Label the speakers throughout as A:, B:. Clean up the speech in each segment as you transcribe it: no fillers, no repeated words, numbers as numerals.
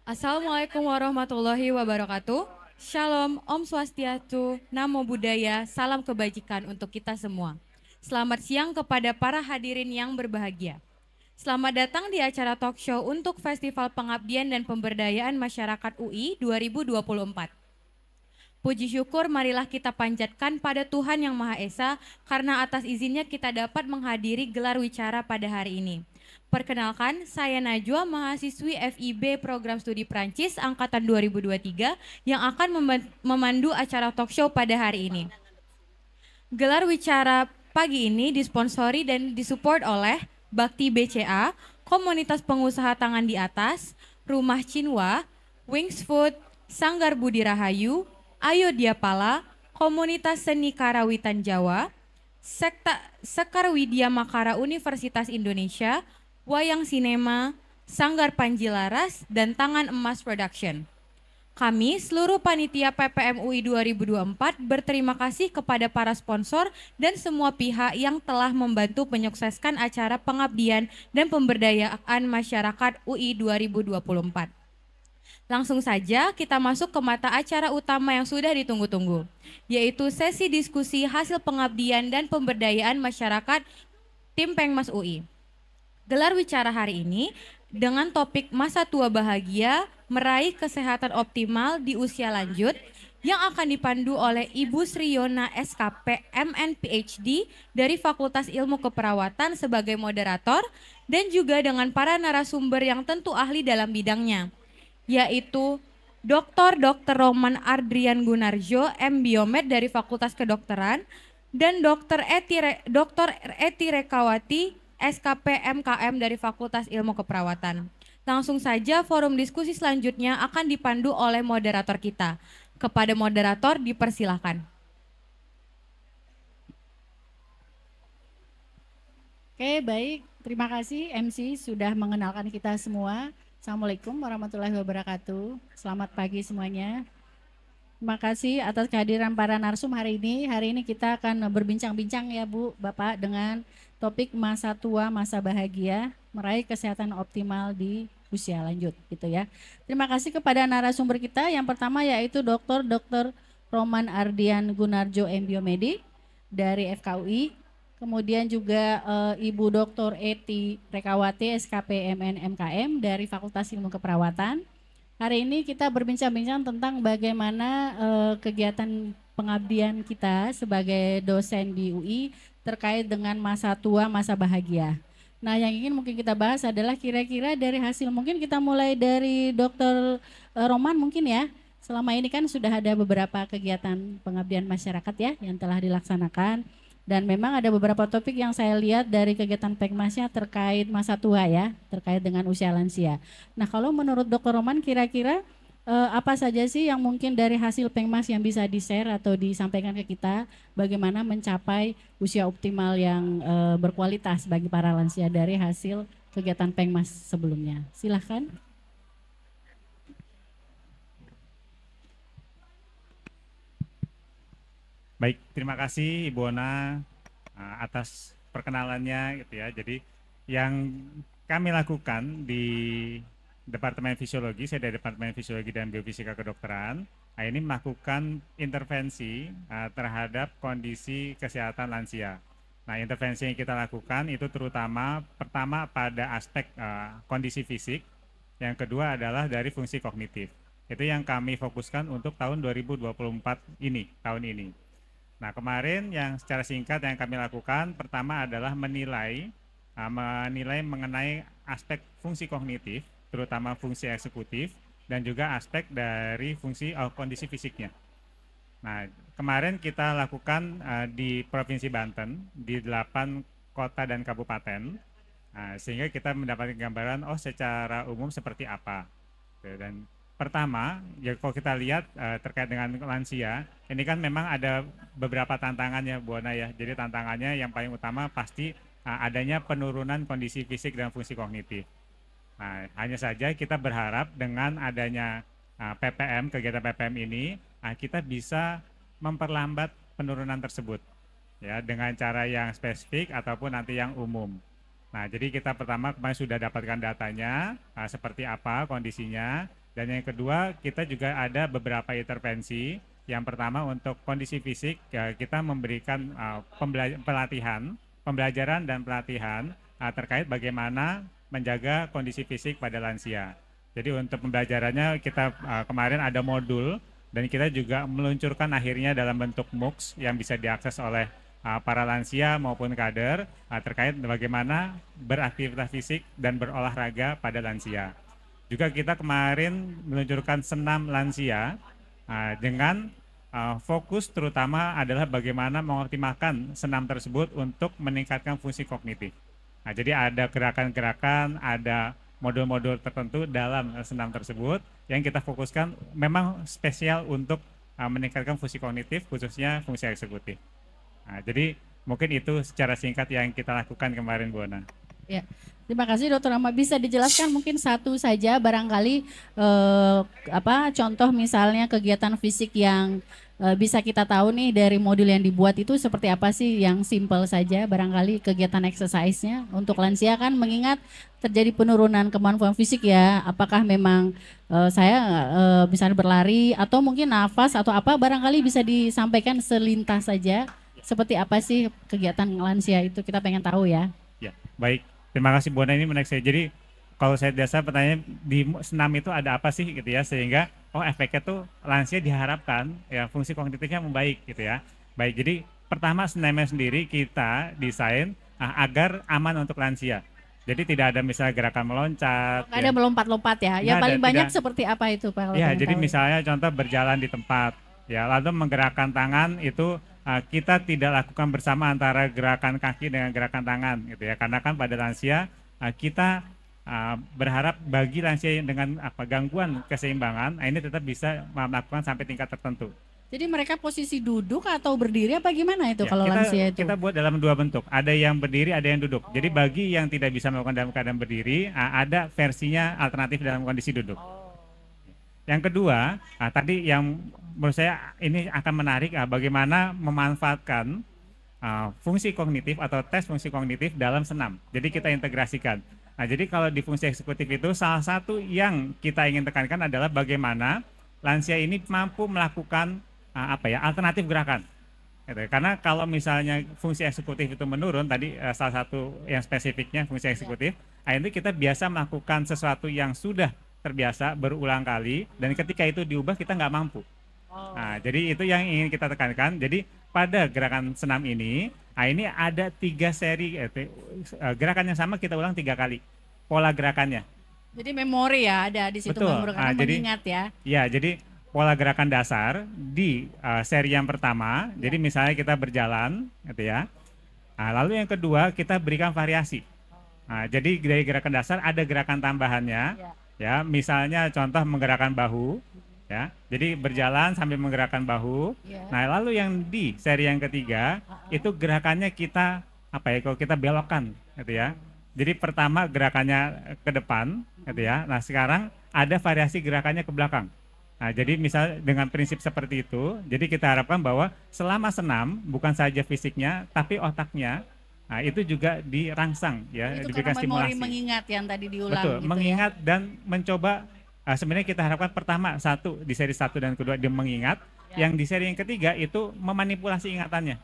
A: Assalamualaikum warahmatullahi wabarakatuh. Shalom, Om Swastiastu, Namo Buddhaya, salam kebajikan untuk kita semua. Selamat siang kepada para hadirin yang berbahagia. Selamat datang di acara talk show untuk Festival Pengabdian dan Pemberdayaan Masyarakat UI 2024. Puji syukur marilah kita panjatkan pada Tuhan Yang Maha Esa karena atas izinnya kita dapat menghadiri gelar wicara pada hari ini. Perkenalkan, saya Najwa, mahasiswi FIB Program Studi Prancis Angkatan 2023 yang akan memandu acara talk show pada hari ini. Gelar wicara pagi ini disponsori dan disupport oleh Bakti BCA, Komunitas Pengusaha Tangan di Atas, Rumah Cinwa, Wings Food, Sanggar Budi Rahayu, Ayo Diapala, Komunitas Seni Karawitan Jawa, Sekar Widya Makara Universitas Indonesia, Wayang Sinema, Sanggar Panji Laras, dan Tangan Emas Production. Kami, seluruh panitia PPM UI 2024, berterima kasih kepada para sponsor dan semua pihak yang telah membantu menyukseskan acara pengabdian dan pemberdayaan masyarakat UI 2024. Langsung saja kita masuk ke mata acara utama yang sudah ditunggu-tunggu, yaitu sesi diskusi hasil pengabdian dan pemberdayaan masyarakat tim Pengmas UI. Gelar wicara hari ini dengan topik masa tua bahagia, meraih kesehatan optimal di usia lanjut yang akan dipandu oleh Ibu Sri Yona SKP MN PhD dari Fakultas Ilmu Keperawatan sebagai moderator dan juga dengan para narasumber yang tentu ahli dalam bidangnya, yaitu Dr. Roman Ardrian Gunarjo, M. Biomed dari Fakultas Kedokteran, dan Dr. Eti Rekawati, SKP MKM dari Fakultas Ilmu Keperawatan. Langsung saja forum diskusi selanjutnya akan dipandu oleh moderator kita. Kepada moderator dipersilahkan.
B: Oke, baik. Terima kasih MC sudah mengenalkan kita semua. Assalamualaikum warahmatullahi wabarakatuh. Selamat pagi semuanya. Terima kasih atas kehadiran para narsum hari ini. Hari ini kita akan berbincang-bincang ya Bu, Bapak dengan topik masa tua, masa bahagia, meraih kesehatan optimal di usia lanjut gitu ya. Terima kasih kepada narasumber kita. Yang pertama yaitu Dr. Roman Ardian Gunarjo M. Biomedi dari FKUI. Kemudian juga Ibu Dr. Eti Rekawati SKP MN MKM dari Fakultas Ilmu Keperawatan. Hari ini kita berbincang-bincang tentang bagaimana kegiatan pengabdian kita sebagai dosen di UI terkait dengan masa tua, masa bahagia. Nah, yang ingin mungkin kita bahas adalah kira-kira dari hasil, mungkin kita mulai dari Dr. Roman mungkin ya. Selama ini kan sudah ada beberapa kegiatan pengabdian masyarakat ya yang telah dilaksanakan. Dan memang ada beberapa topik yang saya lihat dari kegiatan Pekmasnya terkait masa tua ya, terkait dengan usia lansia. Nah, kalau menurut Dr. Roman kira-kira apa saja sih yang mungkin dari hasil Pengmas yang bisa di-share atau disampaikan ke kita bagaimana mencapai usia optimal yang berkualitas bagi para lansia dari hasil kegiatan Pengmas sebelumnya. Silahkan.
C: Baik, terima kasih Ibu Ona atas perkenalannya gitu ya. Jadi yang kami lakukan di Departemen Fisiologi, saya dari Departemen Fisiologi dan Biofisika Kedokteran, ini melakukan intervensi terhadap kondisi kesehatan lansia. Nah, intervensi yang kita lakukan itu terutama pertama pada aspek kondisi fisik, yang kedua adalah dari fungsi kognitif. Itu yang kami fokuskan untuk tahun 2024 ini, tahun ini. Nah, kemarin yang secara singkat yang kami lakukan pertama adalah menilai mengenai aspek fungsi kognitif, terutama fungsi eksekutif dan juga aspek dari fungsi kondisi fisiknya. Nah, kemarin kita lakukan di Provinsi Banten di 8 kota dan kabupaten, sehingga kita mendapatkan gambaran secara umum seperti apa. Dan pertama, ya kalau kita lihat terkait dengan lansia, ini kan memang ada beberapa tantangannya Bu Ana ya. Jadi tantangannya yang paling utama pasti adanya penurunan kondisi fisik dan fungsi kognitif. Nah, hanya saja kita berharap dengan adanya PPM, kegiatan PPM ini, kita bisa memperlambat penurunan tersebut ya dengan cara yang spesifik ataupun nanti yang umum. Nah, jadi kita pertama kemarin sudah dapatkan datanya seperti apa kondisinya. Dan yang kedua, kita juga ada beberapa intervensi. Yang pertama untuk kondisi fisik, ya, kita memberikan pembelajaran dan pelatihan terkait bagaimana menjaga kondisi fisik pada lansia. Jadi untuk pembelajarannya kita kemarin ada modul dan kita juga meluncurkan akhirnya dalam bentuk MOOCs yang bisa diakses oleh para lansia maupun kader terkait bagaimana beraktivitas fisik dan berolahraga pada lansia. Juga kita kemarin meluncurkan senam lansia dengan fokus terutama adalah bagaimana mengoptimalkan senam tersebut untuk meningkatkan fungsi kognitif. Nah, jadi ada gerakan-gerakan, ada modul-modul tertentu dalam senam tersebut yang kita fokuskan memang spesial untuk meningkatkan fungsi kognitif, khususnya fungsi eksekutif. Nah, jadi mungkin itu secara singkat yang kita lakukan kemarin, Bu Ona.
B: Ya, terima kasih Dokter Rama. Bisa dijelaskan mungkin satu saja barangkali contoh misalnya kegiatan fisik yang bisa kita tahu nih dari modul yang dibuat itu seperti apa sih, yang simple saja barangkali kegiatan exercise-nya untuk lansia, kan mengingat terjadi penurunan kemampuan fisik ya. Apakah memang saya misalnya berlari atau mungkin nafas atau apa, barangkali bisa disampaikan selintas saja seperti apa sih kegiatan lansia itu, kita pengen tahu ya.
C: Ya, baik. Terima kasih Bu Ona, ini menarik saya. Jadi kalau saya biasa pertanyaan di senam itu ada apa sih gitu ya, sehingga efeknya tuh lansia diharapkan ya fungsi kognitifnya membaik gitu ya. Baik, jadi pertama senamnya sendiri kita desain agar aman untuk lansia. Jadi tidak ada misalnya gerakan meloncat.
B: Nggak ada melompat-lompat ya. Ya paling banyak
C: tidak.
B: Seperti apa itu Pak?
C: Ya, jadi misalnya contoh berjalan di tempat ya, lalu menggerakkan tangan itu kita tidak lakukan bersama antara gerakan kaki dengan gerakan tangan gitu ya, karena kan pada lansia kita berharap bagi lansia dengan gangguan keseimbangan ini tetap bisa melakukan sampai tingkat tertentu.
B: Jadi mereka posisi duduk atau berdiri apa gimana itu
C: Ya,
B: kalau lansia itu?
C: Kita buat dalam dua bentuk, ada yang berdiri, ada yang duduk. Jadi bagi yang tidak bisa melakukan dalam keadaan berdiri, ada versinya alternatif dalam kondisi duduk. Yang kedua, tadi yang menurut saya ini akan menarik, bagaimana memanfaatkan fungsi kognitif atau tes fungsi kognitif dalam senam. Jadi kita integrasikan. Nah, jadi kalau di fungsi eksekutif itu salah satu yang kita ingin tekankan adalah bagaimana lansia ini mampu melakukan alternatif gerakan. Gitu. Karena kalau misalnya fungsi eksekutif itu menurun, tadi salah satu yang spesifiknya fungsi eksekutif, itu kita biasa melakukan sesuatu yang sudah terbiasa berulang kali, dan ketika itu diubah kita nggak mampu. Nah, jadi itu yang ingin kita tekankan. Jadi pada gerakan senam ini, ini ada 3 seri gerakan yang sama kita ulang 3 kali pola gerakannya.
B: Jadi memori ya ada di situ.
C: Betul. Jadi,
B: mengingat ya.
C: Ya, jadi pola gerakan dasar di seri yang pertama. Jadi misalnya kita berjalan, gitu ya. Nah, lalu yang kedua kita berikan variasi. Nah, jadi dari gerakan dasar ada gerakan tambahannya. Ya, misalnya contoh menggerakkan bahu, ya. Jadi berjalan sambil menggerakkan bahu. Nah, lalu yang di seri yang ketiga itu gerakannya kita kalau kita belokkan, gitu ya. Jadi pertama gerakannya ke depan, gitu ya. Nah, sekarang ada variasi gerakannya ke belakang. Nah, jadi misal dengan prinsip seperti itu, jadi kita harapkan bahwa selama senam bukan saja fisiknya tapi otaknya itu juga dirangsang ya,
B: itu
C: diberikan
B: memori
C: stimulasi.
B: Mengingat yang tadi diulang.
C: Betul,
B: gitu
C: mengingat dan mencoba. Sebenarnya kita harapkan pertama di seri 1 dan kedua dia mengingat, yang di seri yang ketiga itu memanipulasi ingatannya.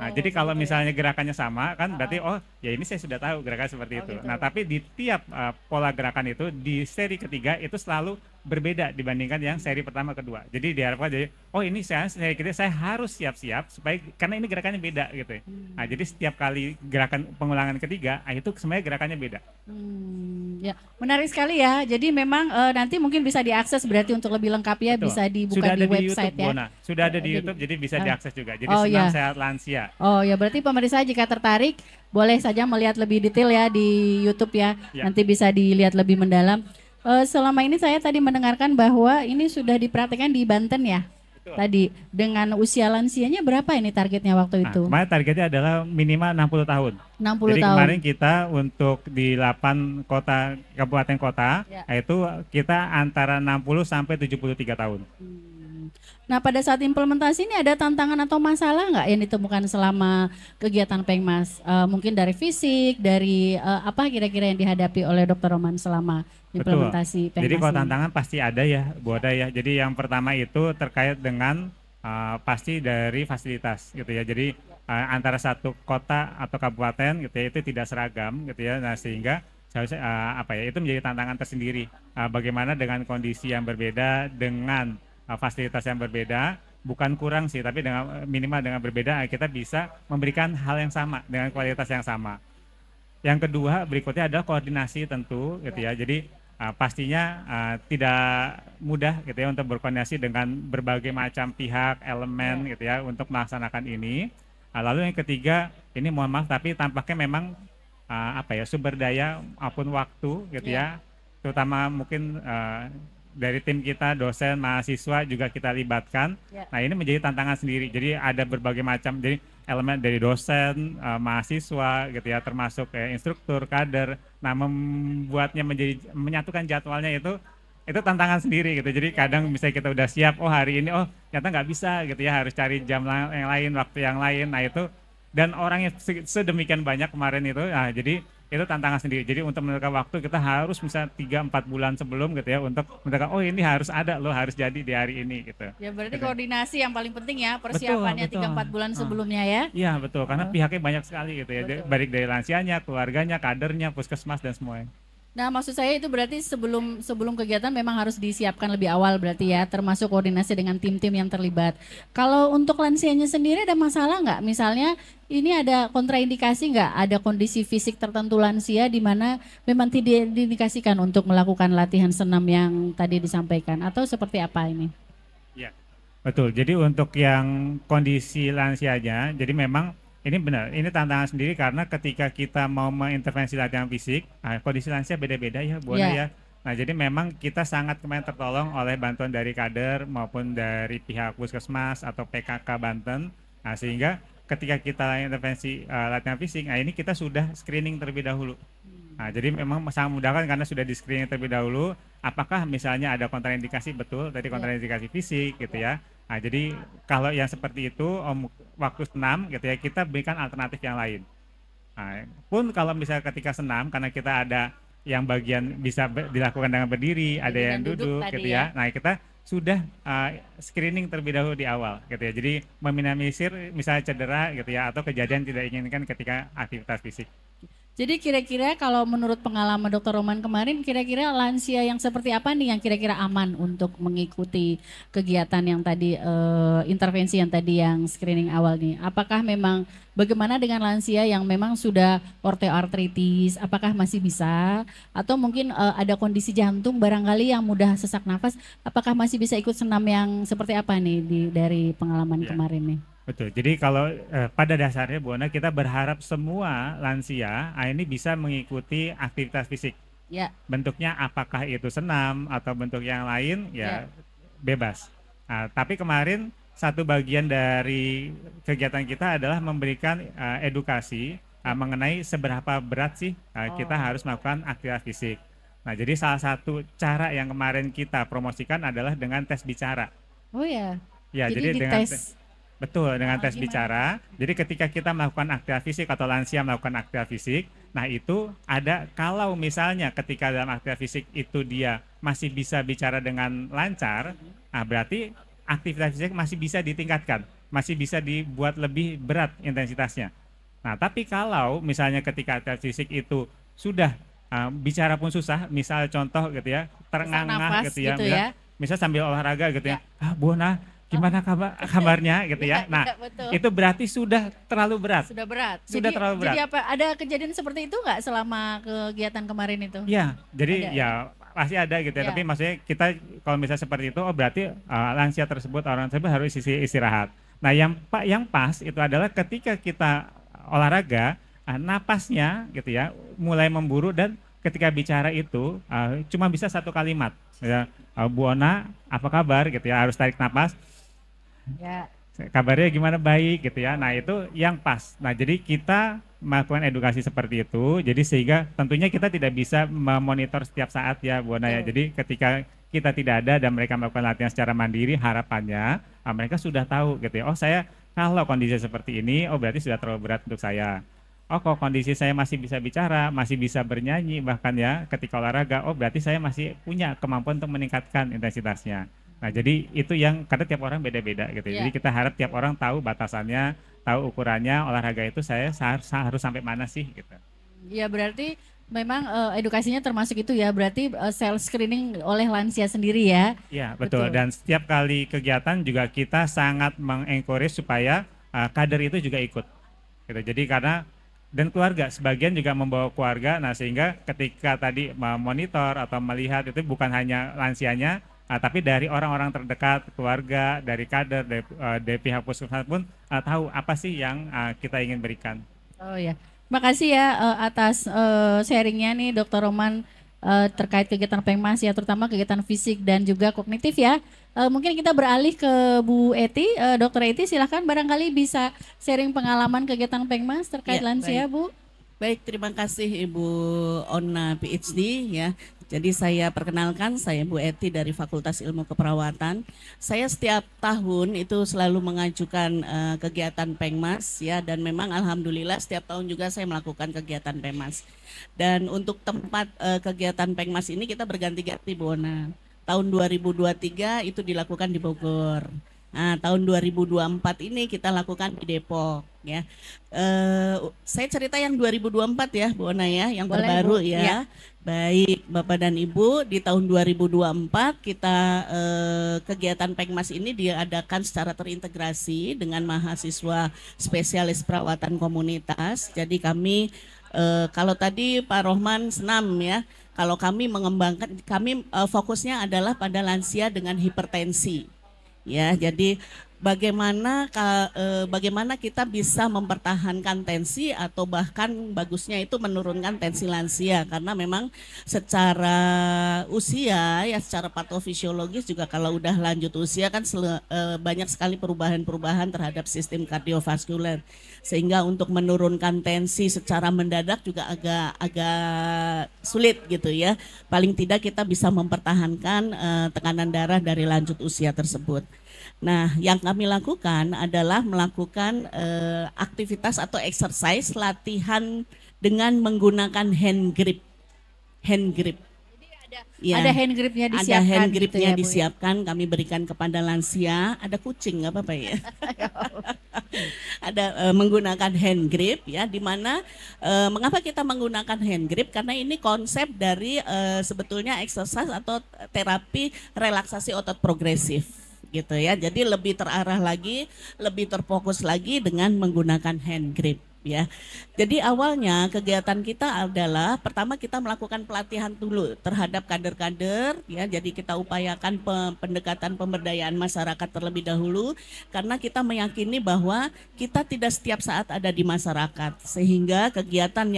C: Nah, jadi kalau misalnya gerakannya sama kan berarti ya ini saya sudah tahu gerakan seperti itu.
B: Gitu.
C: Nah, tapi di tiap pola gerakan itu di seri ketiga itu selalu berbeda dibandingkan yang seri pertama kedua. Jadi diharapkan jadi ini seri ketiga saya harus siap-siap supaya karena ini gerakannya beda gitu ya. Nah, jadi setiap kali gerakan pengulangan ketiga itu sebenarnya gerakannya beda.
B: Ya, menarik sekali ya. Jadi memang nanti mungkin bisa diakses berarti untuk lebih lengkap ya. Betul. Bisa dibuka
C: sudah
B: di
C: YouTube,
B: website ya.
C: Bona. Sudah ada di YouTube jadi bisa diakses juga. Jadi Senam Sehat Lansia.
B: Oh ya, berarti pemirsa jika tertarik boleh saja melihat lebih detail ya di YouTube ya. Nanti bisa dilihat lebih mendalam. Selama ini saya tadi mendengarkan bahwa ini sudah dipraktikkan di Banten ya. Betul. Tadi dengan usia lansianya berapa ini targetnya waktu itu?
C: Kemarin targetnya adalah minimal 60 tahun.
B: 60
C: Jadi
B: tahun.
C: kemarin kita untuk di 8 kabupaten kota, itu kita antara 60 sampai 73 tahun.
B: Nah, pada saat implementasi ini ada tantangan atau masalah nggak yang ditemukan selama kegiatan Pengmas? Mungkin dari fisik, dari apa kira-kira yang dihadapi oleh Dr. Roman selama
C: Betul.
B: implementasi
C: Jadi
B: Pengmas
C: kalau
B: ini?
C: tantangan pasti ada ya, Bu Oda ya. Jadi yang pertama itu terkait dengan pasti dari fasilitas gitu ya. Jadi antara satu kota atau kabupaten gitu ya itu tidak seragam gitu ya. Nah sehingga seharusnya apa ya itu menjadi tantangan tersendiri. Bagaimana dengan kondisi yang berbeda dengan fasilitas yang berbeda, bukan kurang sih, tapi dengan minimal dengan berbeda kita bisa memberikan hal yang sama dengan kualitas yang sama. Yang kedua berikutnya adalah koordinasi tentu gitu ya. Jadi pastinya tidak mudah gitu ya untuk berkoordinasi dengan berbagai macam pihak, elemen gitu ya untuk melaksanakan ini. Lalu yang ketiga, ini mohon maaf tapi tampaknya memang apa ya sumber daya maupun waktu gitu ya. Terutama mungkin dari tim kita, dosen, mahasiswa juga kita libatkan. Nah ini menjadi tantangan sendiri. Jadi ada berbagai macam, jadi elemen dari dosen, mahasiswa gitu ya, termasuk instruktur, kader. Nah membuatnya menjadi menyatukan jadwalnya itu tantangan sendiri gitu. Jadi kadang misalnya kita udah siap, oh hari ini, oh ternyata nggak bisa gitu ya, harus cari jam yang lain, waktu yang lain. Nah itu dan orangnya sedemikian banyak kemarin itu, nah jadi itu tantangan sendiri. Jadi untuk menentukan waktu kita harus misalnya 3-4 bulan sebelum gitu ya untuk menentukan oh ini harus ada loh harus jadi di hari ini gitu.
B: Ya berarti
C: Gitu.
B: koordinasi yang paling penting ya, persiapannya
C: Betul, betul.
B: 3-4 bulan sebelumnya ya.
C: Iya betul karena pihaknya banyak sekali gitu ya.
B: Betul.
C: Baik dari lansianya, keluarganya, kadernya, puskesmas dan semuanya.
B: Nah, maksud saya itu berarti sebelum kegiatan memang harus disiapkan lebih awal berarti ya, termasuk koordinasi dengan tim-tim yang terlibat. Kalau untuk lansianya sendiri ada masalah nggak? Misalnya ini ada kontraindikasi nggak? Ada kondisi fisik tertentu lansia di mana memang tidak diindikasikan untuk melakukan latihan senam yang tadi disampaikan atau seperti apa ini?
C: Iya. Betul. Jadi untuk yang kondisi lansianya, jadi memang ini benar, ini tantangan sendiri karena ketika kita mau mengintervensi latihan fisik, kondisi lansia beda-beda ya, Bu Ana ya. Nah, jadi memang kita sangat kemarin tertolong oleh bantuan dari kader maupun dari pihak puskesmas atau PKK Banten. Nah, sehingga ketika kita intervensi latihan fisik, nah ini kita sudah screening terlebih dahulu. Nah, jadi memang sangat memudahkan karena sudah di screening terlebih dahulu. Apakah misalnya ada kontraindikasi betul, tadi kontraindikasi fisik gitu ya. Nah, jadi kalau yang seperti itu waktu senam gitu ya kita berikan alternatif yang lain. Nah, pun kalau misalnya ketika senam karena kita ada yang bagian bisa dilakukan dengan berdiri, ada yang duduk gitu ya. Nah, kita sudah screening terlebih dahulu di awal gitu ya. Jadi meminimalisir misalnya cedera gitu ya atau kejadian tidak diinginkan ketika aktivitas fisik.
B: Jadi kira-kira kalau menurut pengalaman Dr. Roman kemarin, kira-kira lansia yang seperti apa nih yang kira-kira aman untuk mengikuti kegiatan yang tadi, intervensi yang tadi yang screening awal nih? Apakah memang bagaimana dengan lansia yang memang sudah osteoartritis, apakah masih bisa? Atau mungkin ada kondisi jantung barangkali yang mudah sesak nafas, apakah masih bisa ikut senam yang seperti apa nih dari pengalaman kemarin nih?
C: Betul. Jadi kalau pada dasarnya Bu Ana kita berharap semua lansia ini bisa mengikuti aktivitas fisik.
B: Ya.
C: Bentuknya apakah itu senam atau bentuk yang lain ya bebas. Nah, tapi kemarin satu bagian dari kegiatan kita adalah memberikan edukasi mengenai seberapa berat sih kita harus melakukan aktivitas fisik. Nah, jadi salah satu cara yang kemarin kita promosikan adalah dengan tes bicara.
B: Oh ya.
C: Ya, jadi dengan betul, dengan tes bicara. Jadi ketika kita melakukan aktivitas fisik atau lansia melakukan aktivitas fisik, nah itu ada kalau misalnya ketika dalam aktivitas fisik itu dia masih bisa bicara dengan lancar, nah berarti aktivitas fisik masih bisa ditingkatkan, masih bisa dibuat lebih berat intensitasnya. Nah, tapi kalau misalnya ketika aktivitas fisik itu sudah bicara pun susah, misal contoh gitu ya, terengah-engah gitu ya, misal sambil olahraga gitu ya, Bu Ana gimana kabarnya gitu ya. Nah, itu berarti sudah terlalu berat.
B: Sudah berat.
C: Sudah terlalu berat.
B: Jadi apa ada kejadian seperti itu nggak selama kegiatan kemarin itu?
C: Iya, jadi ada. Ya pasti ada gitu ya. Tapi maksudnya kita kalau misalnya seperti itu, oh berarti lansia tersebut orang tersebut harus istirahat. Nah, yang pas itu adalah ketika kita olahraga, napasnya gitu ya, mulai memburu dan ketika bicara itu cuma bisa satu kalimat. Ya, Bu Ana, apa kabar gitu ya, harus tarik napas. Ya. Kabarnya gimana, baik gitu ya. Nah itu yang pas. Nah jadi kita melakukan edukasi seperti itu. Jadi sehingga tentunya kita tidak bisa memonitor setiap saat ya Bu Ana ya. Jadi ketika kita tidak ada dan mereka melakukan latihan secara mandiri, harapannya mereka sudah tahu gitu ya. Oh saya kalau kondisi seperti ini, oh berarti sudah terlalu berat untuk saya. Oh kok kondisi saya masih bisa bicara, masih bisa bernyanyi, bahkan ya ketika olahraga, oh berarti saya masih punya kemampuan untuk meningkatkan intensitasnya. Nah jadi itu yang karena tiap orang beda-beda gitu ya. Jadi kita harap tiap orang tahu batasannya, tahu ukurannya, olahraga itu saya harus sampai mana sih gitu.
B: Ya berarti memang edukasinya termasuk itu ya, berarti self screening oleh lansia sendiri ya.
C: Iya betul. Dan setiap kali kegiatan juga kita sangat mengencourage supaya kader itu juga ikut. Gitu. Jadi karena dan keluarga, sebagian juga membawa keluarga, nah sehingga ketika tadi memonitor atau melihat itu bukan hanya lansianya, tapi dari orang-orang terdekat, keluarga, dari kader, dari pihak puskesmas pun tahu apa sih yang kita ingin berikan.
B: Oh ya, makasih ya atas sharingnya nih Dr. Roman terkait kegiatan Pengmas ya, terutama kegiatan fisik dan juga kognitif ya. Mungkin kita beralih ke Bu Eti, Dr. Eti silahkan barangkali bisa sharing pengalaman kegiatan Pengmas terkait lansia
D: baik.
B: Bu.
D: Baik, terima kasih Ibu Ona PhD ya. Jadi saya perkenalkan, saya Bu Eti dari Fakultas Ilmu Keperawatan. Saya setiap tahun itu selalu mengajukan kegiatan Pengmas ya, dan memang alhamdulillah setiap tahun juga saya melakukan kegiatan Pengmas. Dan untuk tempat kegiatan Pengmas ini kita berganti-ganti Bu Ona. Tahun 2023 itu dilakukan di Bogor. Nah, tahun 2024 ini kita lakukan di Depok ya. Saya cerita yang 2024 ya Bu Ona ya, yang
B: Boleh,
D: terbaru
B: Bu.
D: ya.
B: Ya.
D: Baik Bapak dan Ibu, di tahun 2024 kita kegiatan Pengmas ini diadakan secara terintegrasi dengan mahasiswa spesialis perawatan komunitas. Jadi kami kalau tadi Pak Rohman senam ya, kalau kami mengembangkan, kami fokusnya adalah pada lansia dengan hipertensi. Ya, jadi bagaimana kita bisa mempertahankan tensi atau bahkan bagusnya itu menurunkan tensi lansia, karena memang secara usia ya, secara patofisiologis juga kalau udah lanjut usia kan banyak sekali perubahan-perubahan terhadap sistem kardiovaskuler, sehingga untuk menurunkan tensi secara mendadak juga agak sulit gitu ya. Paling tidak kita bisa mempertahankan tekanan darah dari lanjut usia tersebut. Nah, yang kami lakukan adalah melakukan aktivitas atau exercise latihan dengan menggunakan hand grip. Hand grip.
B: Ya, ada hand gripnya disiapkan.
D: Ada hand gripnya
B: gitu ya,
D: disiapkan, kami berikan kepada lansia. Ada kucing nggak apa-apa ya? Ada menggunakan hand grip ya, di mana mengapa kita menggunakan hand grip? Karena ini konsep dari sebetulnya exercise atau terapi relaksasi otot progresif gitu ya. Jadi lebih terarah lagi, lebih terfokus lagi dengan menggunakan hand grip ya. Jadi awalnya kegiatan kita adalah pertama kita melakukan pelatihan dulu terhadap kader-kader ya. Jadi kita upayakan pendekatan pemberdayaan masyarakat terlebih dahulu, karena kita meyakini bahwa kita tidak setiap saat ada di masyarakat, sehingga kegiatan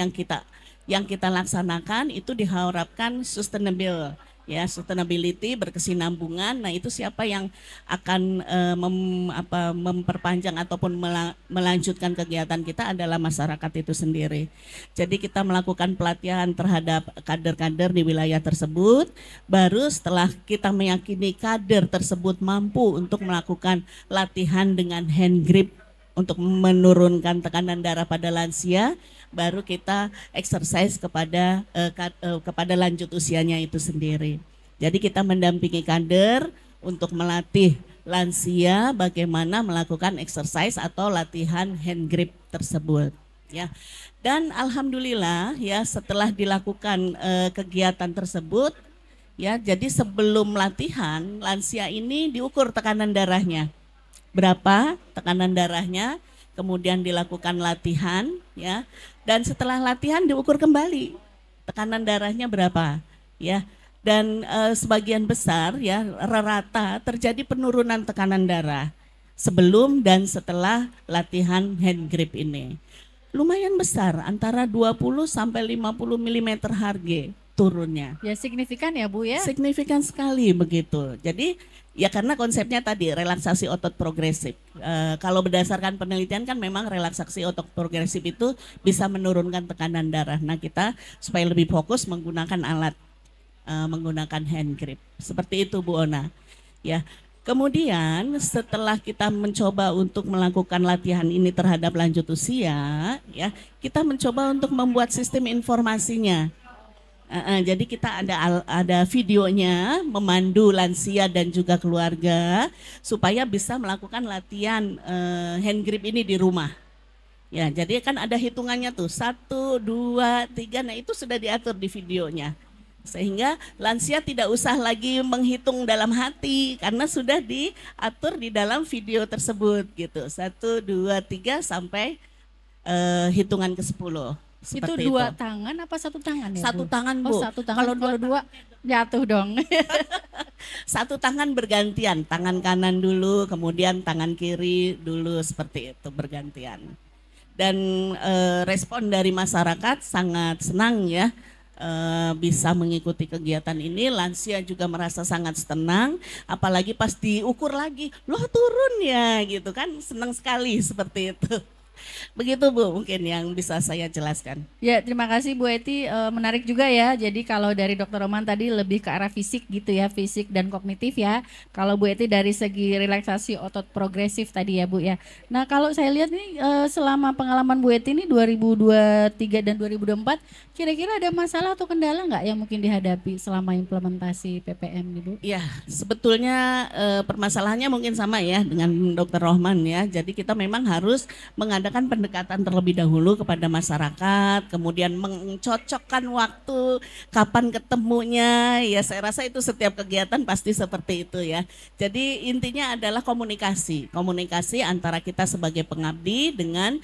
D: yang kita laksanakan itu diharapkan sustainable ya, sustainability, berkesinambungan. Nah, itu siapa yang akan memperpanjang ataupun melanjutkan kegiatan kita adalah masyarakat itu sendiri. Jadi kita melakukan pelatihan terhadap kader-kader di wilayah tersebut. Baru setelah kita meyakini kader tersebut mampu untuk melakukan latihan dengan hand grip untuk menurunkan tekanan darah pada lansia, baru kita exercise kepada lanjut usianya itu sendiri. Jadi kita mendampingi kader untuk melatih lansia bagaimana melakukan exercise atau latihan hand grip tersebut ya. Dan alhamdulillah ya, setelah dilakukan kegiatan tersebut ya, jadi sebelum latihan lansia ini diukur tekanan darahnya. Berapa tekanan darahnya, kemudian dilakukan latihan ya, dan setelah latihan diukur kembali tekanan darahnya berapa ya, dan sebagian besar ya rata terjadi penurunan tekanan darah sebelum dan setelah latihan hand grip ini. Lumayan besar, antara 20 sampai 50 mm Hg turunnya.
B: Ya signifikan ya Bu ya?
D: Signifikan sekali begitu. Jadi ya karena konsepnya tadi relaksasi otot progresif. Kalau berdasarkan penelitian kan memang relaksasi otot progresif itu bisa menurunkan tekanan darah. Nah kita supaya lebih fokus menggunakan alat menggunakan hand grip. Seperti itu Bu Ona. Ya. Kemudian setelah kita mencoba untuk melakukan latihan ini terhadap lanjut usia, ya, kita mencoba untuk membuat sistem informasinya. Jadi kita ada videonya memandu lansia dan juga keluarga supaya bisa melakukan latihan hand grip ini di rumah. Ya, jadi kan ada hitungannya tuh 1, 2, 3. Nah itu sudah diatur di videonya. Sehingga lansia tidak usah lagi menghitung dalam hati karena sudah diatur di dalam video tersebut gitu. 1, 2, 3 sampai hitungan ke 10.
B: Itu dua tangan apa satu tangan ya?
D: Satu
B: Bu?
D: tangan Bu.
B: Oh, satu tangan. Kalau dua jatuh dong.
D: Satu tangan bergantian, tangan kanan dulu, kemudian tangan kiri dulu, seperti itu bergantian. Dan respon dari masyarakat sangat senang ya. Bisa mengikuti kegiatan ini, lansia juga merasa sangat tenang, apalagi pas diukur lagi, loh turun ya gitu kan, senang sekali seperti itu. Begitu Bu mungkin yang bisa saya jelaskan.
B: Ya, terima kasih Bu Eti, menarik juga ya. Jadi kalau dari Dr. Roman tadi lebih ke arah fisik gitu ya, fisik dan kognitif ya. Kalau Bu Eti dari segi relaksasi otot progresif tadi ya Bu ya. Nah kalau saya lihat nih selama pengalaman Bu Eti ini 2023 dan 2024, kira-kira ada masalah atau kendala nggak yang mungkin dihadapi selama implementasi PPM nih Bu?
D: Ya, sebetulnya permasalahannya mungkin sama ya dengan Dr. Rohman ya. Jadi kita memang harus mengadakan pendekatan terlebih dahulu kepada masyarakat, kemudian mencocokkan waktu kapan ketemunya. Ya saya rasa itu setiap kegiatan pasti seperti itu ya. Jadi intinya adalah komunikasi antara kita sebagai pengabdi dengan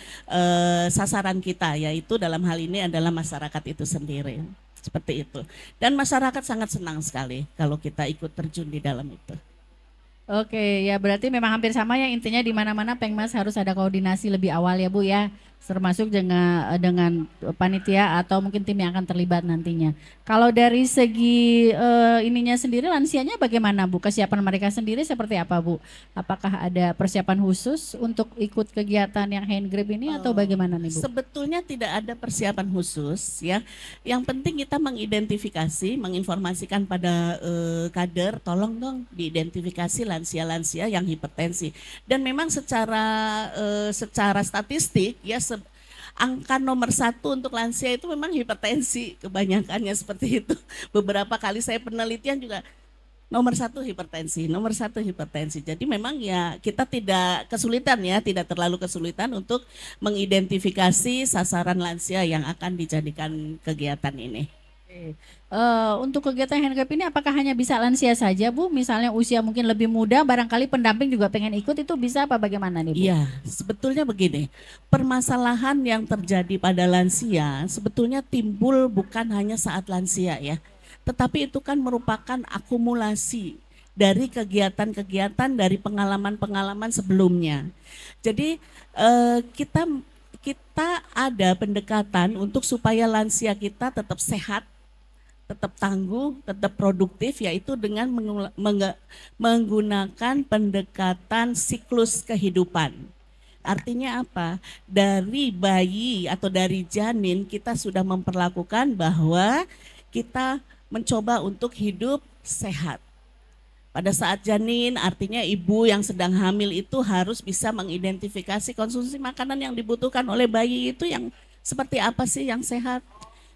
D: sasaran kita, yaitu dalam hal ini adalah masyarakat itu sendiri. Seperti itu. Dan masyarakat sangat senang sekali kalau kita ikut terjun di dalam itu.
B: Oke, ya berarti memang hampir sama ya, intinya di mana-mana Pengmas harus ada koordinasi lebih awal ya Bu ya, termasuk dengan panitia atau mungkin tim yang akan terlibat nantinya. Kalau dari segi ininya sendiri, lansianya bagaimana Bu? Kesiapan mereka sendiri seperti apa Bu? Apakah ada persiapan khusus untuk ikut kegiatan yang hand grip ini atau bagaimana nih Bu?
D: Sebetulnya tidak ada persiapan khusus ya. Yang penting kita mengidentifikasi, menginformasikan pada kader, tolong dong diidentifikasi lansia-lansia yang hipertensi. Dan memang secara statistik ya angka nomor 1 untuk lansia itu memang hipertensi, kebanyakannya seperti itu. Beberapa kali saya penelitian juga nomor 1 hipertensi. Jadi memang ya kita tidak terlalu kesulitan untuk mengidentifikasi sasaran lansia yang akan dijadikan kegiatan ini.
B: Untuk kegiatan hand grip ini apakah hanya bisa lansia saja Bu? Misalnya usia mungkin lebih muda, barangkali pendamping juga pengen ikut, itu bisa apa bagaimana nih Bu?
D: Iya, sebetulnya begini, permasalahan yang terjadi pada lansia sebetulnya timbul bukan hanya saat lansia ya, tetapi itu kan merupakan akumulasi dari kegiatan-kegiatan dari pengalaman-pengalaman sebelumnya. Jadi kita ada pendekatan untuk supaya lansia kita tetap sehat, tetap tangguh, tetap produktif, yaitu dengan menggunakan pendekatan siklus kehidupan. Artinya apa? Dari bayi atau dari janin kita sudah memperlakukan bahwa kita mencoba untuk hidup sehat. Pada saat janin artinya ibu yang sedang hamil itu harus bisa mengidentifikasi konsumsi makanan yang dibutuhkan oleh bayi itu yang seperti apa sih yang sehat.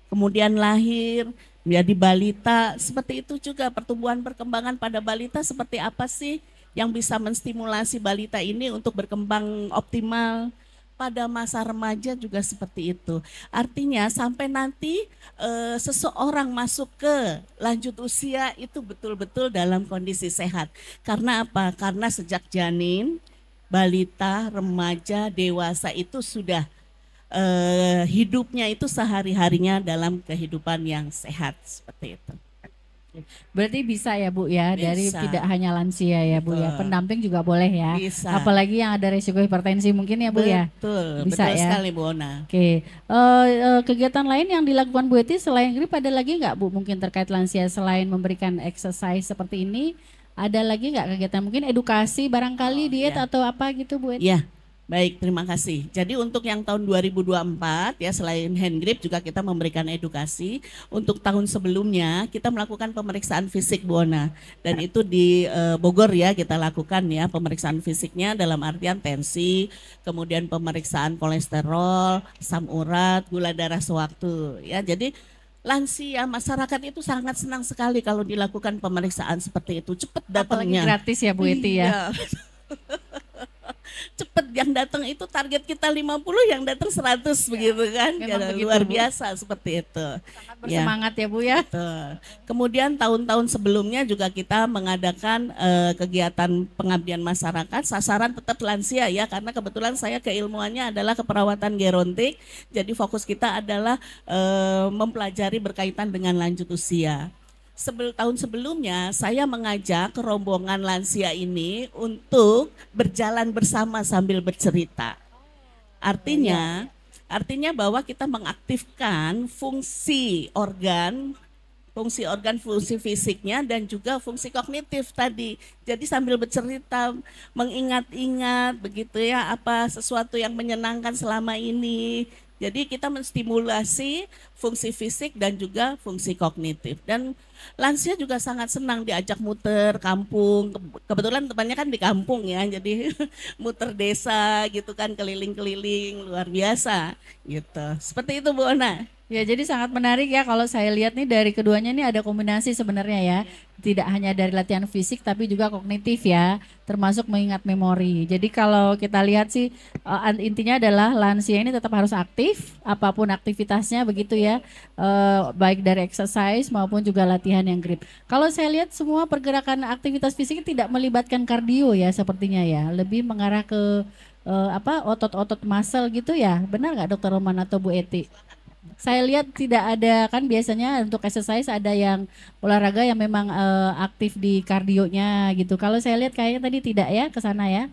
D: Kemudian lahir, menjadi balita, seperti itu juga pertumbuhan perkembangan pada balita seperti apa sih yang bisa menstimulasi balita ini untuk berkembang optimal. Pada masa remaja juga seperti itu. Artinya sampai nanti seseorang masuk ke lanjut usia itu betul-betul dalam kondisi sehat. Karena apa? Karena sejak janin, balita, remaja, dewasa itu sudah hidupnya itu sehari-harinya dalam kehidupan yang sehat seperti itu.
B: Berarti bisa ya Bu ya,
D: Bisa.
B: dari tidak hanya lansia ya Bu ya,
D: Betul.
B: pendamping juga boleh ya.
D: Bisa.
B: Apalagi yang ada risiko hipertensi mungkin ya Bu ya.
D: Betul,
B: Bisa
D: betul
B: ya.
D: sekali Bu Ona.
B: Oke, kegiatan lain yang dilakukan Bu Eti selain grip ada lagi nggak Bu mungkin terkait lansia selain memberikan exercise seperti ini? Ada lagi nggak kegiatan mungkin edukasi barangkali diet
D: ya.
B: atau apa gitu Bu Eti?
D: Ya, Baik, terima kasih. Jadi untuk yang tahun 2024 ya, selain hand grip juga kita memberikan edukasi. Untuk tahun sebelumnya kita melakukan pemeriksaan fisik Bu Ona, dan itu di Bogor ya kita lakukan ya pemeriksaan fisiknya, dalam artian tensi, kemudian pemeriksaan kolesterol, asam urat, gula darah sewaktu ya. Jadi lansia masyarakat itu sangat senang sekali kalau dilakukan pemeriksaan seperti itu, cepat
B: Apalagi
D: datangnya.
B: gratis ya Bu Eti ya.
D: Iya. Cepet, yang datang itu target kita 50, yang datang 100 begitu kan.
B: memang
D: Karena
B: begitu,
D: luar
B: Bu.
D: biasa seperti itu.
B: Sangat bersemangat ya Bu ya.
D: Betul. Kemudian tahun-tahun sebelumnya juga kita mengadakan kegiatan pengabdian masyarakat, sasaran tetap lansia ya, karena kebetulan saya keilmuannya adalah keperawatan gerontik. Jadi fokus kita adalah mempelajari berkaitan dengan lanjut usia. Tahun sebelumnya saya mengajak rombongan lansia ini untuk berjalan bersama sambil bercerita. Artinya bahwa kita mengaktifkan fungsi organ, fungsi fisiknya dan juga fungsi kognitif tadi. Jadi sambil bercerita, mengingat-ingat begitu ya, apa sesuatu yang menyenangkan selama ini. Jadi kita menstimulasi fungsi fisik dan juga fungsi kognitif. Dan lansia juga sangat senang diajak muter kampung. Kebetulan temannya kan di kampung ya, jadi muter desa gitu kan, keliling-keliling, luar biasa gitu. Seperti itu Bu Ona.
B: Ya, jadi sangat menarik ya kalau saya lihat nih dari keduanya nih ada kombinasi sebenarnya ya. Tidak hanya dari latihan fisik tapi juga kognitif ya, termasuk mengingat memori. Jadi kalau kita lihat sih intinya adalah lansia ini tetap harus aktif apapun aktivitasnya begitu ya. Baik dari exercise maupun juga latihan yang grip. Kalau saya lihat semua pergerakan aktivitas fisik tidak melibatkan kardio ya sepertinya ya. Lebih mengarah ke otot-otot muscle gitu ya. Benar nggak Dokter Roman atau Bu Eti? Saya lihat tidak ada, kan biasanya untuk exercise ada yang olahraga yang memang aktif di kardionya gitu. Kalau saya lihat kayaknya tadi tidak ya ke sana ya.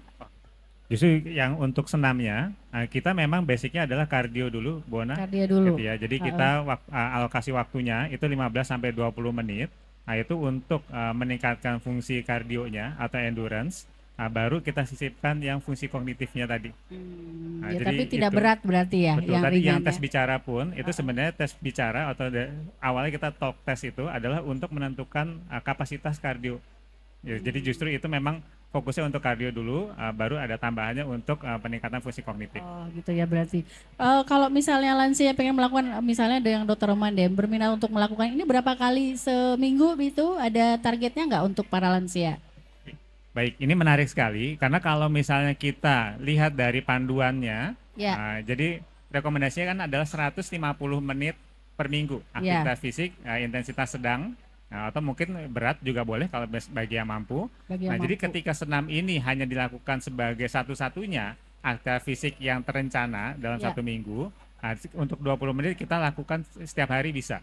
C: Justru yang untuk senamnya, kita memang basicnya adalah kardio dulu, Bu Ona.
B: Kardio dulu.
C: Gitu ya. Jadi kita alokasi waktunya itu 15 sampai 20 menit. Nah, itu untuk meningkatkan fungsi kardionya atau endurance. Nah, baru kita sisipkan yang fungsi kognitifnya tadi. Nah,
B: Ya,
C: jadi
B: tapi tidak
C: itu.
B: berat berarti ya.
C: Betul,
B: yang
C: tadi
B: ringan
C: yang tes
B: ya.
C: bicara pun itu sebenarnya tes bicara atau awalnya kita talk test itu adalah untuk menentukan kapasitas kardio. Ya, jadi justru itu memang fokusnya untuk kardio dulu, baru ada tambahannya untuk peningkatan fungsi kognitif.
B: Oh gitu ya berarti. Kalau misalnya lansia pengen melakukan, misalnya ada yang Dokter Roman deh berminat untuk melakukan ini berapa kali seminggu itu, ada targetnya nggak untuk para lansia?
C: Baik, ini menarik sekali karena kalau misalnya kita lihat dari panduannya,
B: Ya.
C: jadi rekomendasinya kan adalah 150 menit per minggu aktivitas fisik, intensitas sedang, atau mungkin berat juga boleh kalau bagi yang mampu. Jadi ketika senam ini hanya dilakukan sebagai satu-satunya aktivitas fisik yang terencana dalam 1 minggu, untuk 20 menit kita lakukan setiap hari bisa.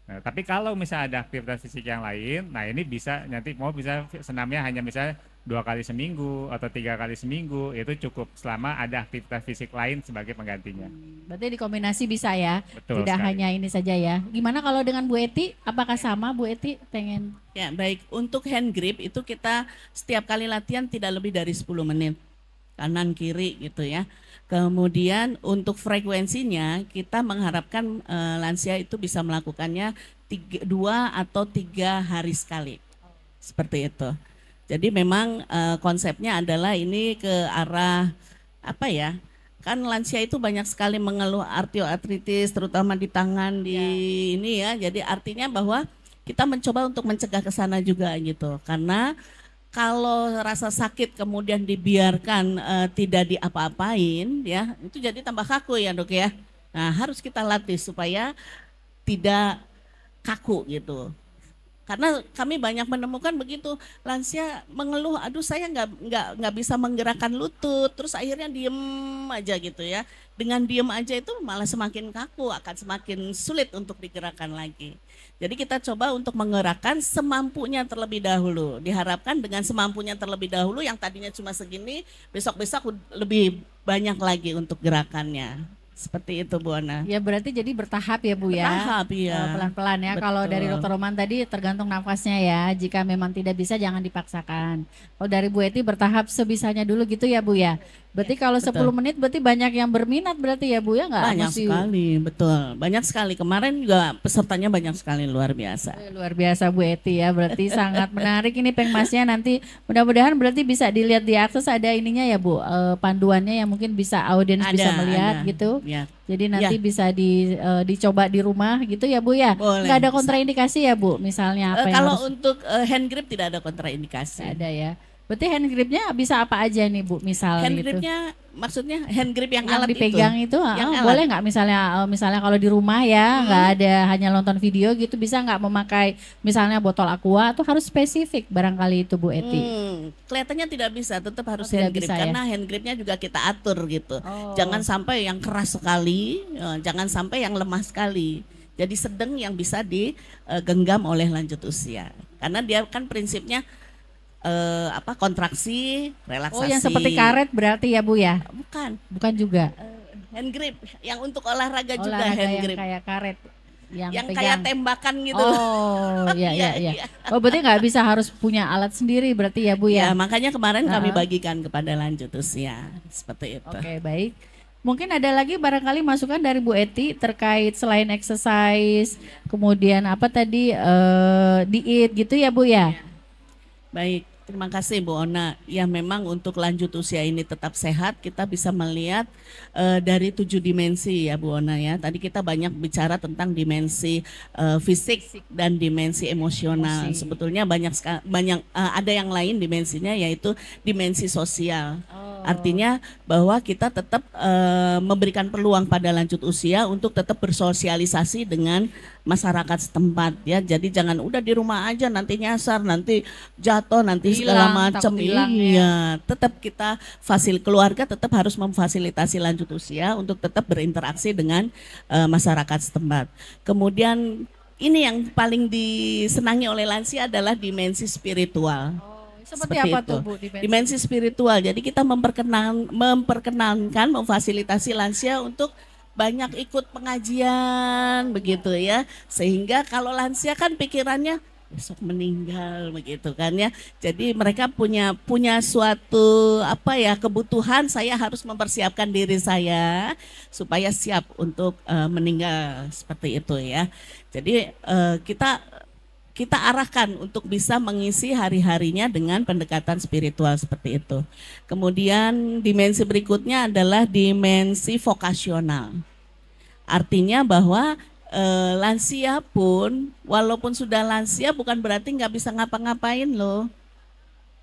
C: Nah, tapi kalau misalnya ada aktivitas fisik yang lain, nah ini bisa nanti bisa senamnya hanya misalnya 2 kali seminggu atau 3 kali seminggu, itu cukup selama ada aktivitas fisik lain sebagai penggantinya.
B: Berarti dikombinasi bisa ya,
C: Betul
B: tidak
C: sekali.
B: hanya ini saja ya. Gimana kalau dengan Bu Eti? Apakah sama Bu Eti pengen?
D: Ya baik, untuk hand grip itu kita setiap kali latihan tidak lebih dari 10 menit. Kanan kiri gitu ya. Kemudian untuk frekuensinya kita mengharapkan lansia itu bisa melakukannya 2 atau 3 hari sekali. Seperti itu. Jadi memang konsepnya adalah ini ke arah apa ya? Kan lansia itu banyak sekali mengeluh artrioartritis terutama di tangan di ini ya. Jadi artinya bahwa kita mencoba untuk mencegah ke sana juga gitu. Karena kalau rasa sakit kemudian dibiarkan tidak diapa-apain ya, itu jadi tambah kaku ya Dok ya. Nah, harus kita latih supaya tidak kaku gitu. Karena kami banyak menemukan begitu lansia mengeluh, aduh saya nggak bisa menggerakkan lutut, terus akhirnya diem aja gitu ya. Dengan diem aja itu malah semakin kaku, akan semakin sulit untuk digerakkan lagi. Jadi kita coba untuk menggerakkan semampunya terlebih dahulu. Diharapkan dengan semampunya terlebih dahulu, yang tadinya cuma segini, besok-besok lebih banyak lagi untuk gerakannya. Seperti itu Bu Ana.
B: Ya berarti jadi bertahap ya Bu ya.
D: Bertahap ya.
B: Pelan-pelan ya. Kalau dari Dokter Roman tadi tergantung nafasnya ya. Jika memang tidak bisa jangan dipaksakan. Kalau dari Bu Eti bertahap sebisanya dulu gitu ya Bu ya. Berarti kalau 10
D: betul.
B: menit berarti banyak yang berminat berarti ya Bu ya nggak?
D: Banyak sekali, betul. Banyak sekali. Kemarin juga pesertanya banyak sekali, luar biasa.
B: Luar biasa Bu Eti ya, berarti sangat menarik ini Pengmasnya nanti mudah-mudahan berarti bisa dilihat di akses ada ininya ya Bu, panduannya yang mungkin bisa audiens bisa melihat gitu.
D: Ya.
B: Jadi nanti bisa dicoba di rumah gitu ya Bu ya.
D: Boleh,
B: Nggak ada
D: bisa.
B: kontraindikasi ya Bu, misalnya apa yang
D: Kalau
B: harus
D: untuk hand grip tidak ada kontraindikasi.
B: ada ya. Berarti hand gripnya bisa apa aja nih Bu, misalnya
D: Hand
B: gitu.
D: gripnya maksudnya hand grip yang
B: Yang
D: alat
B: dipegang itu,
D: Yang alat.
B: boleh nggak misalnya kalau di rumah ya nggak ada hanya nonton video gitu, bisa nggak memakai misalnya botol aqua atau harus spesifik barangkali itu Bu Eti?
D: Kelihatannya tidak bisa, tetap harus
B: tidak
D: hand grip
B: bisa ya?
D: karena hand gripnya juga kita atur gitu.
B: Oh.
D: Jangan sampai yang keras sekali, jangan sampai yang lemah sekali. Jadi sedang yang bisa digenggam oleh lanjut usia. Karena dia kan prinsipnya kontraksi, relaksasi.
B: Oh yang seperti karet berarti ya Bu ya?
D: Bukan,
B: Bukan juga.
D: hand grip yang untuk olahraga juga
B: Olahraga
D: hand
B: yang
D: grip.
B: kayak karet yang
D: Yang
B: pegang.
D: kayak tembakan gitu.
B: Oh iya iya
D: Iya,
B: iya. Oh berarti nggak bisa harus punya alat sendiri berarti ya Bu
D: Ya,
B: ya?
D: makanya kemarin kami bagikan kepada lanjut usia seperti itu.
B: Oke baik. Mungkin ada lagi barangkali masukan dari Bu Eti terkait selain exercise, kemudian apa tadi diet gitu ya Bu ya?
D: Baik, terima kasih Bu Ona. Ya memang untuk lanjut usia ini tetap sehat, kita bisa melihat dari 7 dimensi ya Bu Ona ya. Tadi kita banyak bicara tentang dimensi fisik dan dimensi emosional.
B: Emosi.
D: Sebetulnya ada yang lain dimensinya yaitu dimensi sosial. Artinya bahwa kita tetap memberikan peluang pada lanjut usia untuk tetap bersosialisasi dengan masyarakat setempat ya. Jadi jangan udah di rumah aja nanti nyasar, nanti jatuh, nanti segala
B: Hilang,
D: macam.
B: takut hilang ya.
D: Iya, tetap kita keluarga tetap harus memfasilitasi lanjut usia untuk tetap berinteraksi dengan masyarakat setempat. Kemudian ini yang paling disenangi oleh lansia adalah dimensi spiritual.
B: Seperti apa
D: itu.
B: tuh Bu?
D: Dimensi spiritual. Jadi kita memperkenankan, memfasilitasi lansia untuk banyak ikut pengajian begitu ya. Sehingga kalau lansia kan pikirannya besok meninggal begitu kan ya. Jadi mereka punya suatu kebutuhan, saya harus mempersiapkan diri saya supaya siap untuk meninggal seperti itu ya. Jadi kita arahkan untuk bisa mengisi hari-harinya dengan pendekatan spiritual seperti itu. Kemudian dimensi berikutnya adalah dimensi vokasional. Artinya bahwa lansia pun, walaupun sudah lansia bukan berarti nggak bisa ngapa-ngapain loh.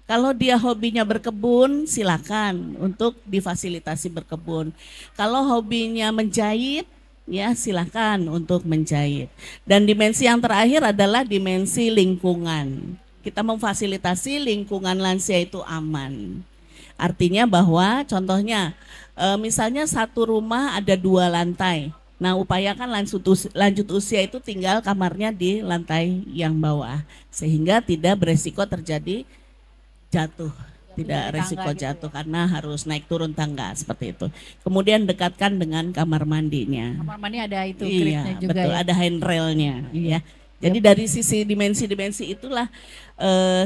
D: Kalau dia hobinya berkebun, silakan untuk difasilitasi berkebun. Kalau hobinya menjahit, ya silakan untuk menjahit. Dan dimensi yang terakhir adalah dimensi lingkungan. Kita memfasilitasi lingkungan lansia itu aman. Artinya bahwa contohnya misalnya satu rumah ada 2 lantai. Nah upayakan lanjut usia itu tinggal kamarnya di lantai yang bawah. Sehingga tidak beresiko terjadi jatuh. Tidak resiko jatuh karena harus naik turun tangga seperti itu. Kemudian dekatkan dengan kamar mandinya.
B: Kamar mandi ada itu
D: Iya,
B: juga
D: betul,
B: ya.
D: ada handrailnya ya. Jadi dari sisi dimensi-dimensi itulah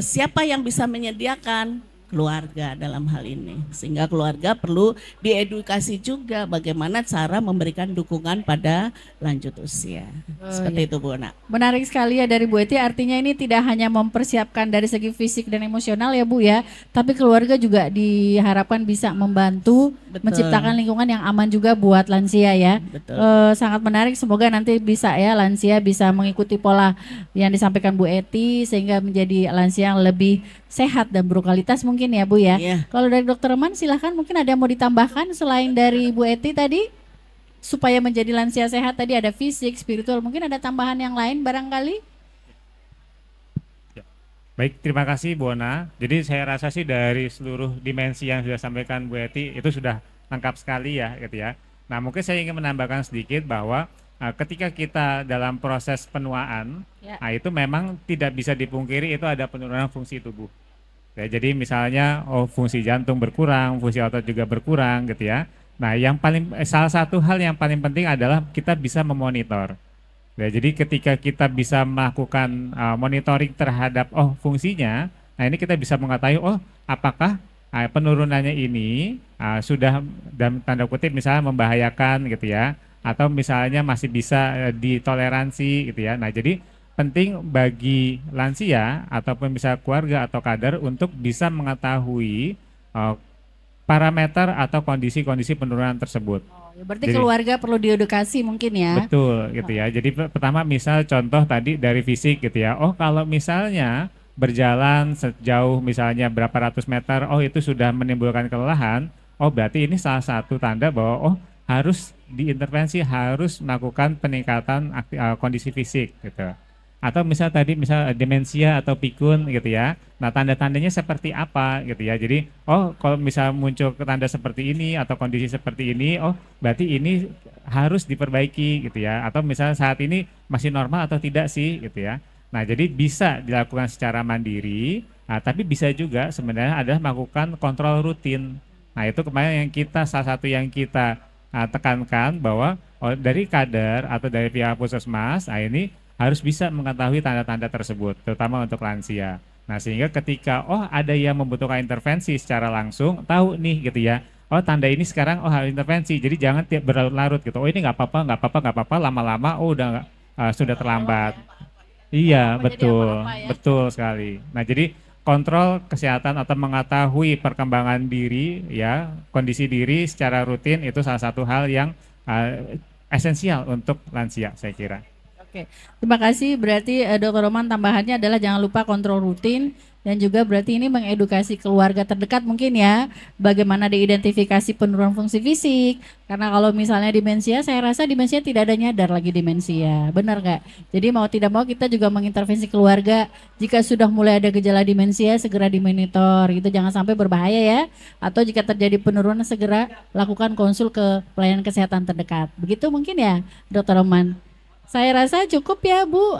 D: siapa yang bisa menyediakan keluarga dalam hal ini. Sehingga keluarga perlu diedukasi juga bagaimana cara memberikan dukungan pada lanjut usia. Seperti itu Bu Ona.
B: Menarik sekali ya dari Bu Eti, artinya ini tidak hanya mempersiapkan dari segi fisik dan emosional ya Bu ya, tapi keluarga juga diharapkan bisa membantu menciptakan lingkungan yang aman juga buat lansia ya.
D: Betul.
B: Sangat menarik, semoga nanti bisa ya lansia bisa mengikuti pola yang disampaikan Bu Eti sehingga menjadi lansia yang lebih sehat dan berkualitas mungkin ya Bu ya.
D: Iya.
B: Kalau dari Dokter Eman silahkan, mungkin ada yang mau ditambahkan selain dari Bu Eti tadi? Supaya menjadi lansia sehat tadi ada fisik, spiritual, mungkin ada tambahan yang lain barangkali?
C: Baik, terima kasih Bu Ona. Jadi saya rasa sih dari seluruh dimensi yang sudah sampaikan Bu Eti itu sudah lengkap sekali ya gitu ya. Nah mungkin saya ingin menambahkan sedikit bahwa ketika kita dalam proses penuaan, nah itu memang tidak bisa dipungkiri itu ada penurunan fungsi tubuh. Ya, jadi misalnya fungsi jantung berkurang, fungsi otot juga berkurang gitu ya. Nah yang salah satu hal yang paling penting adalah kita bisa memonitor. Ya, jadi ketika kita bisa melakukan monitoring terhadap fungsinya, nah ini kita bisa mengetahui apakah penurunannya ini sudah dalam tanda kutip misalnya membahayakan gitu ya, atau misalnya masih bisa ditoleransi gitu ya. Nah, jadi penting bagi lansia ataupun bisa keluarga atau kader untuk bisa mengetahui parameter atau kondisi-kondisi penurunan tersebut.
B: Oh, ya berarti keluarga perlu diedukasi mungkin ya.
C: Betul gitu ya. Jadi pertama misal contoh tadi dari fisik gitu ya. Oh, kalau misalnya berjalan sejauh misalnya berapa ratus meter, oh itu sudah menimbulkan kelelahan. Oh, berarti ini salah satu tanda bahwa oh harus diintervensi, harus melakukan peningkatan kondisi fisik gitu. Atau misal tadi misal demensia atau pikun gitu ya. Nah, tanda-tandanya seperti apa gitu ya. Jadi, oh kalau misal muncul tanda seperti ini atau kondisi seperti ini, oh berarti ini harus diperbaiki gitu ya. Atau misal saat ini masih normal atau tidak sih gitu ya. Nah, jadi bisa dilakukan secara mandiri, tapi bisa juga sebenarnya adalah melakukan kontrol rutin. Nah, itu kemarin yang salah satu yang kita tekankan bahwa dari kader atau dari pihak puskesmas, ini harus bisa mengetahui tanda-tanda tersebut, terutama untuk lansia. Nah, sehingga ketika ada yang membutuhkan intervensi secara langsung, tahu nih gitu ya. Oh, tanda ini sekarang harus intervensi. Jadi jangan berlarut-larut gitu. Oh, ini nggak apa-apa, nggak apa-apa, nggak apa-apa. Lama-lama udah sudah terlambat. Iya, betul, betul sekali. Nah, jadi kontrol kesehatan atau mengetahui perkembangan diri, ya, kondisi diri secara rutin itu salah satu hal yang esensial untuk lansia, saya kira.
B: Oke, terima kasih. Berarti Dr. Roman tambahannya adalah jangan lupa kontrol rutin dan juga berarti ini mengedukasi keluarga terdekat mungkin ya, bagaimana diidentifikasi penurunan fungsi fisik. Karena kalau misalnya demensia, saya rasa demensia tidak ada nyadar lagi demensia, benar nggak? Jadi mau tidak mau kita juga mengintervensi keluarga. Jika sudah mulai ada gejala demensia, segera dimonitor, gitu jangan sampai berbahaya ya. Atau jika terjadi penurunan segera lakukan konsul ke pelayanan kesehatan terdekat. Begitu mungkin ya, Dr. Roman. Saya rasa cukup ya Bu.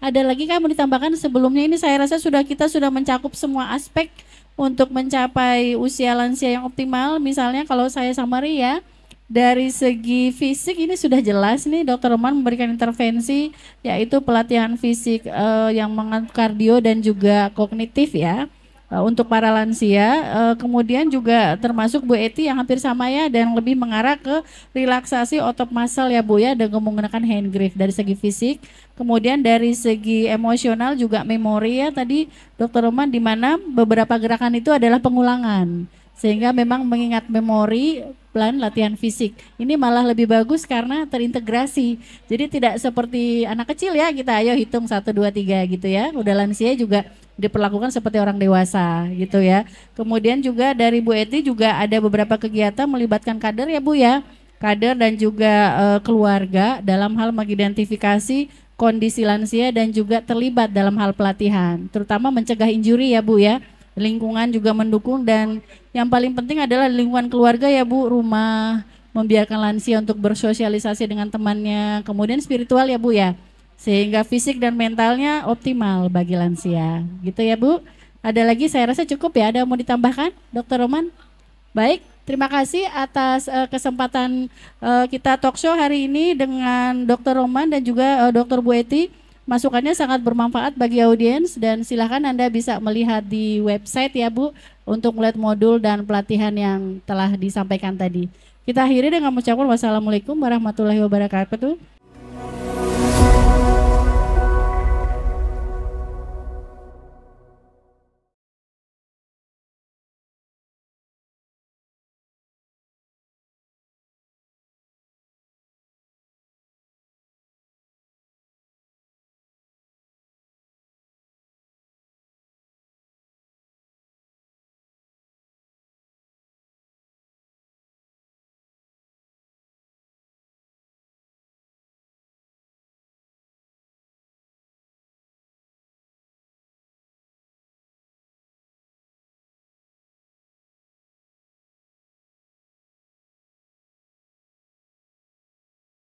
B: Ada lagi kan mau ditambahkan sebelumnya ini saya rasa kita sudah mencakup semua aspek untuk mencapai usia lansia yang optimal. Misalnya kalau saya summary ya, dari segi fisik ini sudah jelas nih Dr. Roman memberikan intervensi yaitu pelatihan fisik yang mengangkat kardio dan juga kognitif ya. Untuk para lansia, kemudian juga termasuk Bu Eti yang hampir sama ya dan lebih mengarah ke relaksasi otot muscle ya Bu ya dengan menggunakan hand grip dari segi fisik. Kemudian dari segi emosional juga memori ya tadi Dr. Roman di mana beberapa gerakan itu adalah pengulangan sehingga memang mengingat memori plan latihan fisik. Ini malah lebih bagus karena terintegrasi. Jadi tidak seperti anak kecil ya kita ayo hitung 1, 2, 3 gitu ya. Udah lansia juga diperlakukan seperti orang dewasa gitu ya. Kemudian juga dari Bu Eti juga ada beberapa kegiatan melibatkan kader ya Bu ya. Kader dan juga keluarga dalam hal mengidentifikasi kondisi lansia dan juga terlibat dalam hal pelatihan. Terutama mencegah injury ya Bu ya. Lingkungan juga mendukung dan yang paling penting adalah lingkungan keluarga ya Bu, rumah, membiarkan lansia untuk bersosialisasi dengan temannya, kemudian spiritual ya Bu ya, sehingga fisik dan mentalnya optimal bagi lansia, gitu ya Bu. Ada lagi saya rasa cukup ya, ada mau ditambahkan Dr. Roman? Baik, terima kasih atas kesempatan kita talk show hari ini dengan Dr. Roman dan juga Dr. Bu Eti. Masukannya sangat bermanfaat bagi audiens dan silakan Anda bisa melihat di website ya Bu untuk melihat modul dan pelatihan yang telah disampaikan tadi. Kita akhiri dengan mengucapkan wassalamualaikum warahmatullahi wabarakatuh.